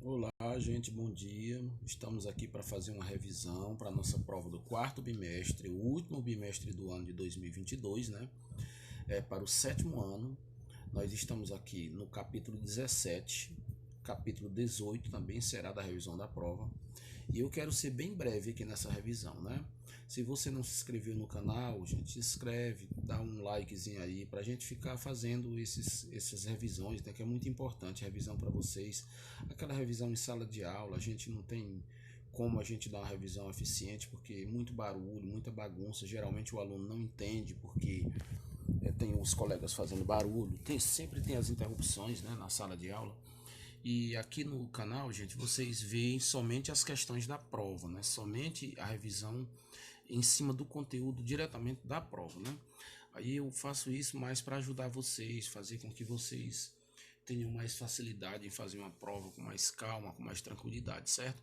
Olá, gente, bom dia. Estamos aqui para fazer uma revisão para a nossa prova do quarto bimestre, o último bimestre do ano de 2022, né? Para o sétimo ano. Nós estamos aqui no capítulo 17, capítulo 18 também será da revisão da prova. E eu quero ser bem breve aqui nessa revisão, né? Se você não se inscreveu no canal, gente, se inscreve, dá um likezinho aí pra gente ficar fazendo essas revisões, né? Que é muito importante, revisão para vocês. Aquela revisão em sala de aula, a gente não tem como a gente dar uma revisão eficiente, porque muito barulho, muita bagunça, geralmente o aluno não entende, porque tem os colegas fazendo barulho, sempre tem as interrupções, né, na sala de aula. E aqui no canal, gente, vocês veem somente as questões da prova, né? Somente a revisão em cima do conteúdo diretamente da prova, né? Aí eu faço isso mais para ajudar vocês, fazer com que vocês tenham mais facilidade em fazer uma prova com mais calma, com mais tranquilidade, certo?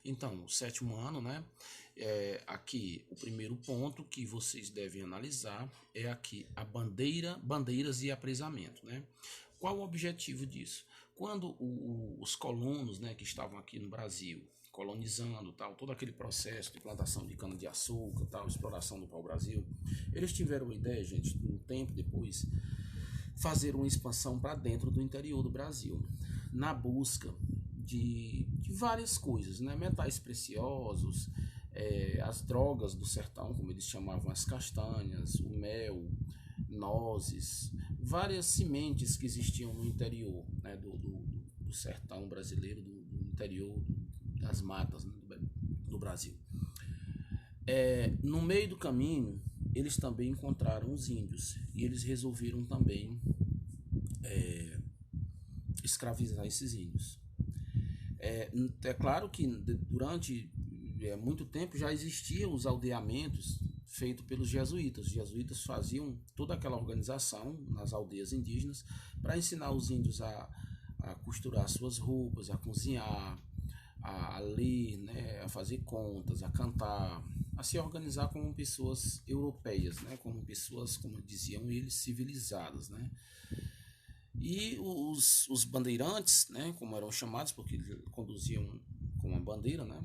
Então, o sétimo ano, né? Aqui o primeiro ponto que vocês devem analisar é aqui a bandeiras e apresamento, né? Qual o objetivo disso? Quando os colonos, né, que estavam aqui no Brasil, colonizando, tal, todo aquele processo de plantação de cana-de-açúcar, tal, exploração do pau-brasil, eles tiveram a ideia, gente, um tempo depois, fazer uma expansão para dentro do interior do Brasil, na busca de várias coisas, né, metais preciosos, as drogas do sertão, como eles chamavam as castanhas, o mel, nozes, várias sementes que existiam no interior, né, do sertão brasileiro, do interior das matas, né, do Brasil. No meio do caminho, eles também encontraram os índios e eles resolveram também escravizar esses índios. É claro que durante muito tempo já existiam os aldeamentos feito pelos jesuítas. Os jesuítas faziam toda aquela organização nas aldeias indígenas para ensinar os índios a costurar suas roupas, a cozinhar, a ler, né, a fazer contas, a cantar, a se organizar como pessoas europeias, né, como pessoas, como diziam eles, civilizadas, né. E os bandeirantes, né, como eram chamados, porque eles conduziam com uma bandeira, né,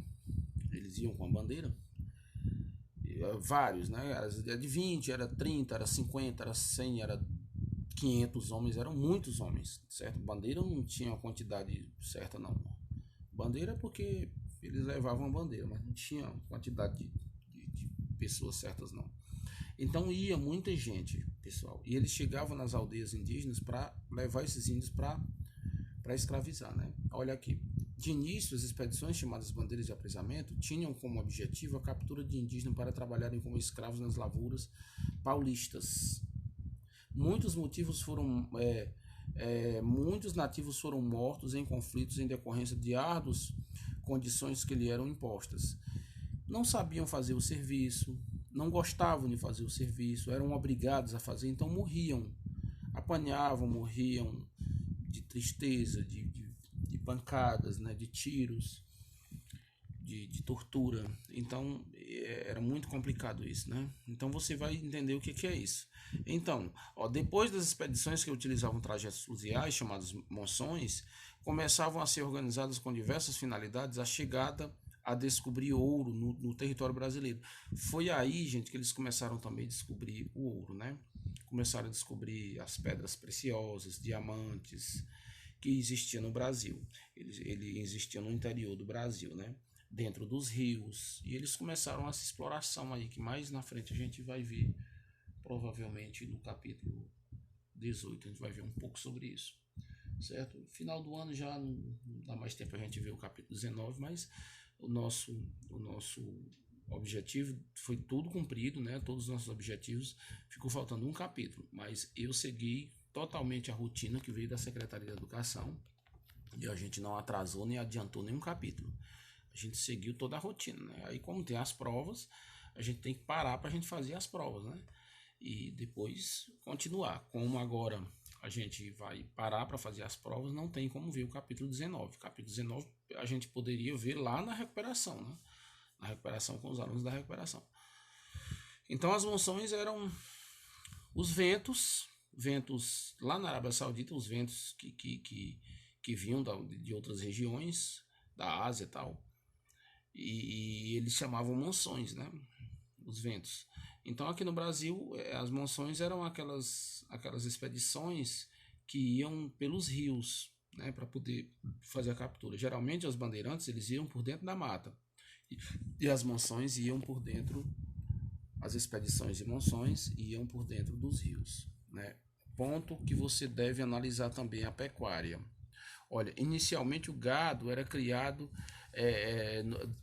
eles iam com a bandeira, vários, né? Era de 20, era 30, era 50, era 100, era 500 homens, eram muitos homens, certo? Bandeira não tinha uma quantidade certa, não. Bandeira porque eles levavam a bandeira, mas não tinha quantidade de pessoas certas, não. Então ia muita gente, pessoal, e eles chegavam nas aldeias indígenas para levar esses índios para escravizar, né? Olha aqui. De início, as expedições chamadas bandeiras de apresamento tinham como objetivo a captura de indígenas para trabalharem como escravos nas lavouras paulistas. Muitos nativos foram mortos em conflitos em decorrência de árduas condições que lhe eram impostas. Não sabiam fazer o serviço, não gostavam de fazer o serviço, eram obrigados a fazer, então morriam, apanhavam, morriam de tristeza, de pancadas, né, de tiros, de tortura. Então era muito complicado isso, né? Então você vai entender o que é isso. Então, depois das expedições que utilizavam trajetos fluviais chamados monções, começavam a ser organizadas com diversas finalidades a chegada a descobrir ouro no território brasileiro. Foi aí, gente, que eles começaram também a descobrir o ouro, né? Começaram a descobrir as pedras preciosas, diamantes, que existia no Brasil. Ele existia no interior do Brasil, né? Dentro dos rios. E eles começaram essa exploração aí, que mais na frente a gente vai ver, provavelmente no capítulo 18, a gente vai ver um pouco sobre isso. Certo? No final do ano já não dá mais tempo a gente ver o capítulo 19, mas o nosso objetivo foi tudo cumprido, né? Todos os nossos objetivos, ficou faltando um capítulo, mas eu segui totalmente a rotina que veio da Secretaria de Educação e a gente não atrasou nem adiantou nenhum capítulo. A gente seguiu toda a rotina, né? Aí como tem as provas, a gente tem que parar para a gente fazer as provas, né? E depois continuar. Como agora a gente vai parar para fazer as provas, não tem como ver o capítulo 19. O capítulo 19 a gente poderia ver lá na recuperação, né? Na recuperação com os alunos da recuperação. Então as monções eram os ventos lá na Arábia Saudita, os ventos que que vinham de outras regiões da Ásia e tal, e eles chamavam monções, né? Os ventos. Então aqui no Brasil as monções eram aquelas expedições que iam pelos rios, né, para poder fazer a captura. Geralmente os bandeirantes eles iam por dentro da mata e as monções iam por dentro, as expedições de monções iam por dentro dos rios, né? Ponto que você deve analisar também a pecuária. Olha, inicialmente o gado era criado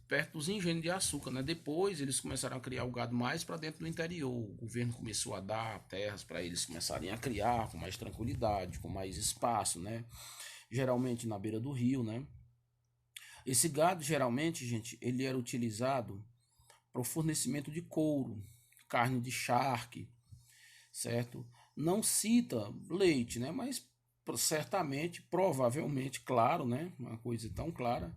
perto dos engenhos de açúcar, né? Depois eles começaram a criar o gado mais para dentro do interior. O governo começou a dar terras para eles começarem a criar com mais tranquilidade, com mais espaço, né? Geralmente na beira do rio, né? Esse gado, geralmente, gente, ele era utilizado para o fornecimento de couro, carne de charque, certo? Não cita leite, né? Mas certamente, provavelmente, claro, né? Uma coisa tão clara,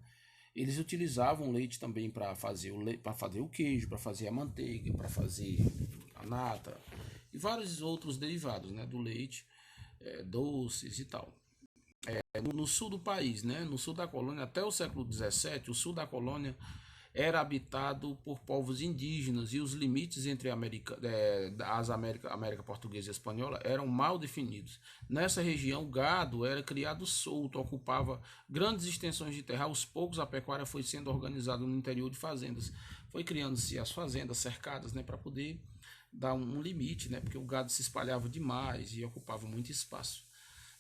eles utilizavam leite também para fazer para fazer o queijo, para fazer a manteiga, para fazer a nata e vários outros derivados, né? Do leite, doces e tal. No sul do país, né? No sul da colônia, até o século XVII, o sul da colônia era habitado por povos indígenas e os limites entre América Portuguesa e Espanhola eram mal definidos. Nessa região, o gado era criado solto, ocupava grandes extensões de terra. Aos poucos, a pecuária foi sendo organizada no interior de fazendas. Foi criando-se as fazendas cercadas, né, para poder dar um limite, né, porque o gado se espalhava demais e ocupava muito espaço.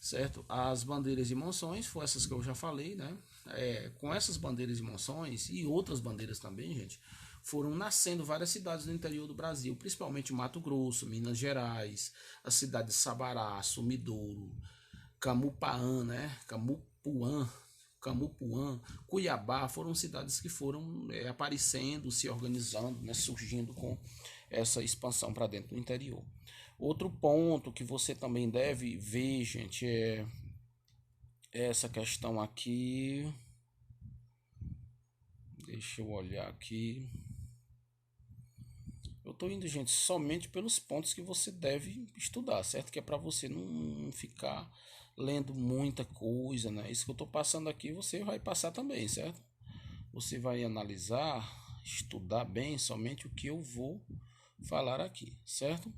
Certo? As bandeiras e monções foram essas que eu já falei, né? Com essas bandeiras e monções e outras bandeiras também, gente, foram nascendo várias cidades no interior do Brasil, principalmente Mato Grosso, Minas Gerais, a cidade de Sabará, Sumidouro, Camupaã, né? Camupuã, Cuiabá, foram cidades que foram aparecendo, se organizando, né? Surgindo com essa expansão para dentro do interior. Outro ponto que você também deve ver, gente, é essa questão aqui. Deixa eu olhar aqui. Eu tô indo, gente, somente pelos pontos que você deve estudar, certo? Que é para você não ficar lendo muita coisa, né? Isso que eu tô passando aqui, você vai passar também, certo? Você vai analisar, estudar bem somente o que eu vou falar aqui, certo?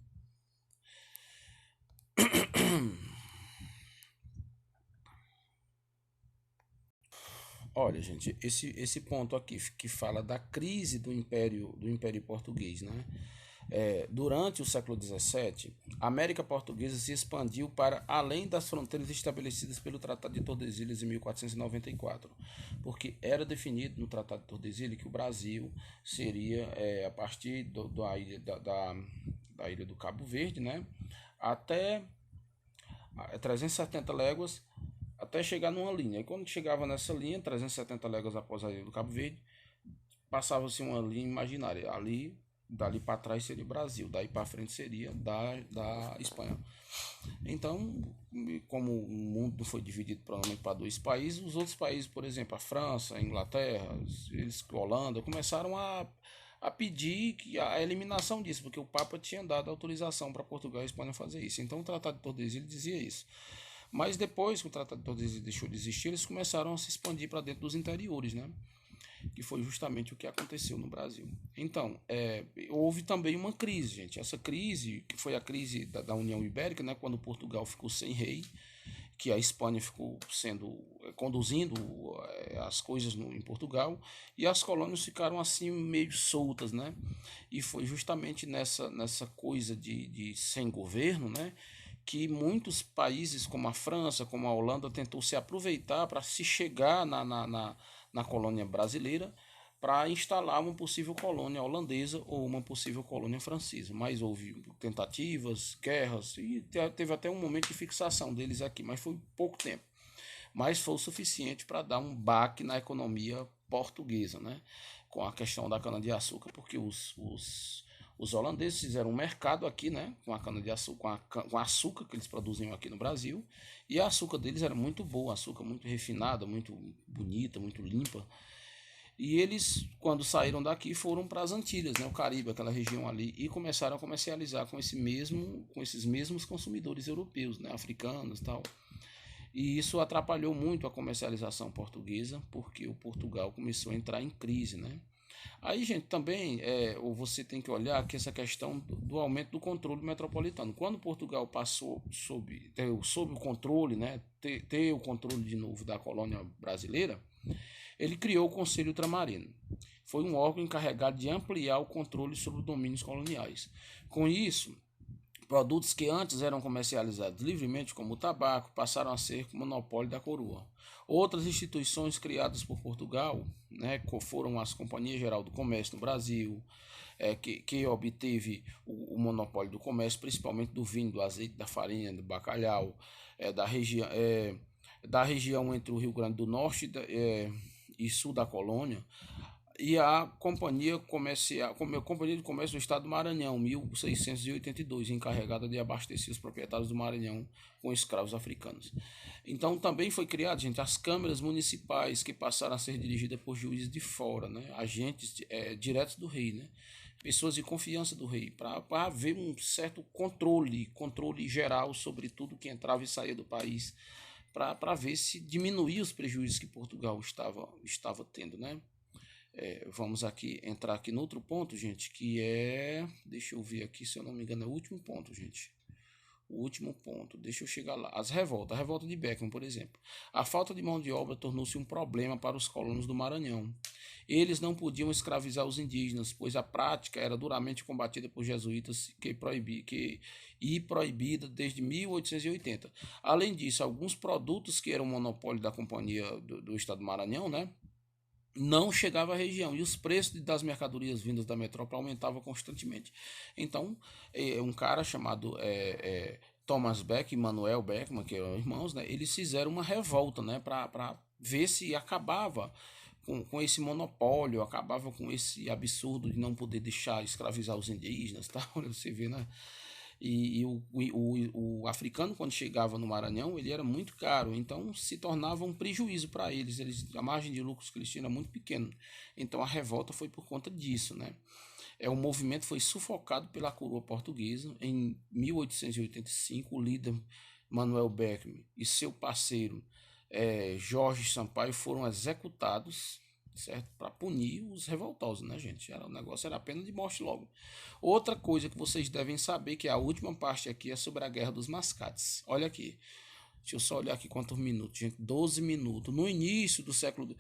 Olha, gente, esse ponto aqui que fala da crise do Império Português, né? Durante o século XVII, a América Portuguesa se expandiu para além das fronteiras estabelecidas pelo Tratado de Tordesilhas em 1494, porque era definido no Tratado de Tordesilhas que o Brasil seria, a partir da ilha do Cabo Verde, né? Até 370 léguas até chegar numa linha. E quando chegava nessa linha, 370 léguas após a ilha do Cabo Verde, passava-se uma linha imaginária. Ali, dali para trás seria o Brasil, daí para frente seria da Espanha. Então, como o mundo foi dividido provavelmente para dois países, os outros países, por exemplo, a França, a Inglaterra, a Holanda, começaram a pedir a eliminação disso, porque o Papa tinha dado autorização para Portugal e Espanha fazer isso. Então o Tratado de Tordesilhas dizia isso. Mas depois que o Tratado de Tordesilhas deixou de existir, eles começaram a se expandir para dentro dos interiores, né? Que foi justamente o que aconteceu no Brasil. Então, houve também uma crise, gente. Essa crise, que foi a crise da União Ibérica, né? Quando Portugal ficou sem rei, que a Espanha ficou conduzindo as coisas em Portugal, e as colônias ficaram assim meio soltas, né? E foi justamente nessa coisa de sem governo, né, que muitos países como a França, como a Holanda, tentou se aproveitar para se chegar na colônia brasileira para instalar uma possível colônia holandesa ou uma possível colônia francesa. Mas houve tentativas, guerras, e teve até um momento de fixação deles aqui, mas foi pouco tempo. Mas foi o suficiente para dar um baque na economia portuguesa, né? Com a questão da cana-de-açúcar, porque os holandeses fizeram um mercado aqui, né, com a cana-de-açúcar, com açúcar que eles produziam aqui no Brasil, e a açúcar deles era muito boa, açúcar muito refinada, muito bonita, muito limpa. E eles, quando saíram daqui, foram para as Antilhas, né, o Caribe, aquela região ali, e começaram a comercializar com esses mesmos consumidores europeus, né, africanos e tal. E isso atrapalhou muito a comercialização portuguesa, porque o Portugal começou a entrar em crise, né? Aí, gente, também você tem que olhar que essa questão do aumento do controle metropolitano. Quando Portugal passou sob o controle, né, ter o controle de novo da colônia brasileira, ele criou o Conselho Ultramarino. Foi um órgão encarregado de ampliar o controle sobre os domínios coloniais. Com isso, produtos que antes eram comercializados livremente, como o tabaco, passaram a ser monopólio da coroa. Outras instituições criadas por Portugal, né, foram as Companhia Geral do Comércio no Brasil, que obteve o monopólio do comércio, principalmente do vinho, do azeite, da farinha, do bacalhau, da região entre o Rio Grande do Norte e sul da colônia, e a Companhia de Comércio do Estado do Maranhão, 1682, encarregada de abastecer os proprietários do Maranhão com escravos africanos. Então também foi criada, gente, as câmaras municipais, que passaram a ser dirigidas por juízes de fora, né, agentes diretos do rei, né, pessoas de confiança do rei, para haver um certo controle geral sobre tudo que entrava e saía do país, para ver se diminuía os prejuízos que Portugal estava tendo, né? Vamos entrar aqui no outro ponto, gente, que deixa eu ver aqui, se eu não me engano, é o último ponto, gente. O último ponto, deixa eu chegar lá. A revolta de Beckham, por exemplo. A falta de mão de obra tornou-se um problema para os colonos do Maranhão. Eles não podiam escravizar os indígenas, pois a prática era duramente combatida por jesuítas e proibida desde 1880. Além disso, alguns produtos que eram monopólio da Companhia do Estado do Maranhão, né, não chegava à região, e os preços das mercadorias vindas da metrópole aumentavam constantemente. Então, um cara chamado Thomas Beck e Manuel Beckman, que eram irmãos, né, eles fizeram uma revolta, né, para ver se acabava com esse monopólio, acabava com esse absurdo de não poder deixar escravizar os indígenas, tá? Você vê, né? E o africano, quando chegava no Maranhão, ele era muito caro, então se tornava um prejuízo para eles. A margem de lucros que eles tinham era muito pequena. Então a revolta foi por conta disso, né? O movimento foi sufocado pela coroa portuguesa. Em 1885, o líder Manuel Beckman e seu parceiro Jorge Sampaio foram executados, certo? Para punir os revoltosos, né, gente? O negócio era pena de morte logo. Outra coisa que vocês devem saber, que a última parte aqui é sobre a Guerra dos Mascates. Olha aqui. Deixa eu só olhar aqui quantos minutos, gente. 12 minutos. No início do século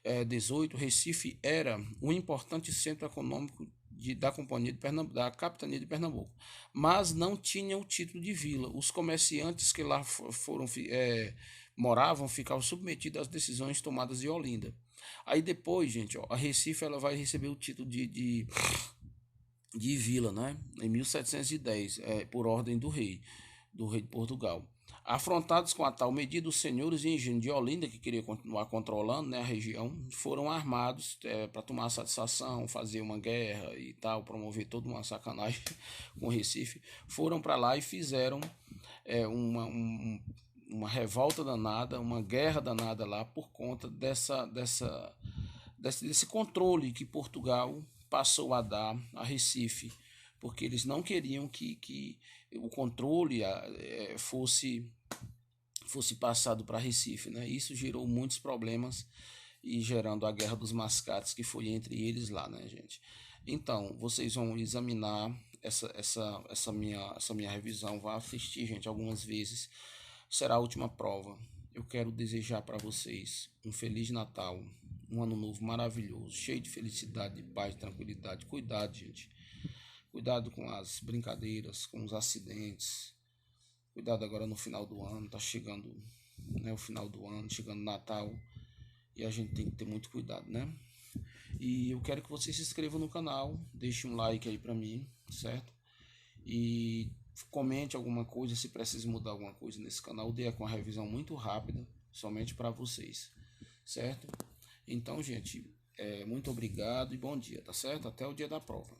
XVIII, Recife era um importante centro econômico da da capitania de Pernambuco, mas não tinha o título de vila. Os comerciantes que lá moravam ficavam submetidos às decisões tomadas de Olinda. Aí depois, gente, a Recife ela vai receber o título de vila, né? Em 1710, por ordem do rei de Portugal. Afrontados com a tal medida, os senhores de engenho de Olinda, que queriam continuar controlando, né, a região, foram armados para tomar satisfação, fazer uma guerra e tal, promover toda uma sacanagem com o Recife. Foram para lá e fizeram uma revolta danada, uma guerra danada lá por conta desse controle que Portugal passou a dar a Recife, porque eles não queriam que o controle fosse passado para Recife, né? Isso gerou muitos problemas e gerando a Guerra dos Mascates, que foi entre eles lá, né, gente? Então, vocês vão examinar essa minha revisão, vá assistir, gente, algumas vezes. Será a última prova. Eu quero desejar para vocês um Feliz Natal, um Ano Novo maravilhoso, cheio de felicidade, de paz, de tranquilidade. Cuidado, gente. Cuidado com as brincadeiras, com os acidentes. Cuidado agora no final do ano. Tá chegando, né, o final do ano, chegando Natal. E a gente tem que ter muito cuidado, né? E eu quero que você se inscreva no canal. Deixe um like aí pra mim, certo? E comente alguma coisa, se precisa mudar alguma coisa nesse canal. Dê com uma revisão muito rápida, somente para vocês, certo? Então, gente, muito obrigado e bom dia, tá certo? Até o dia da prova.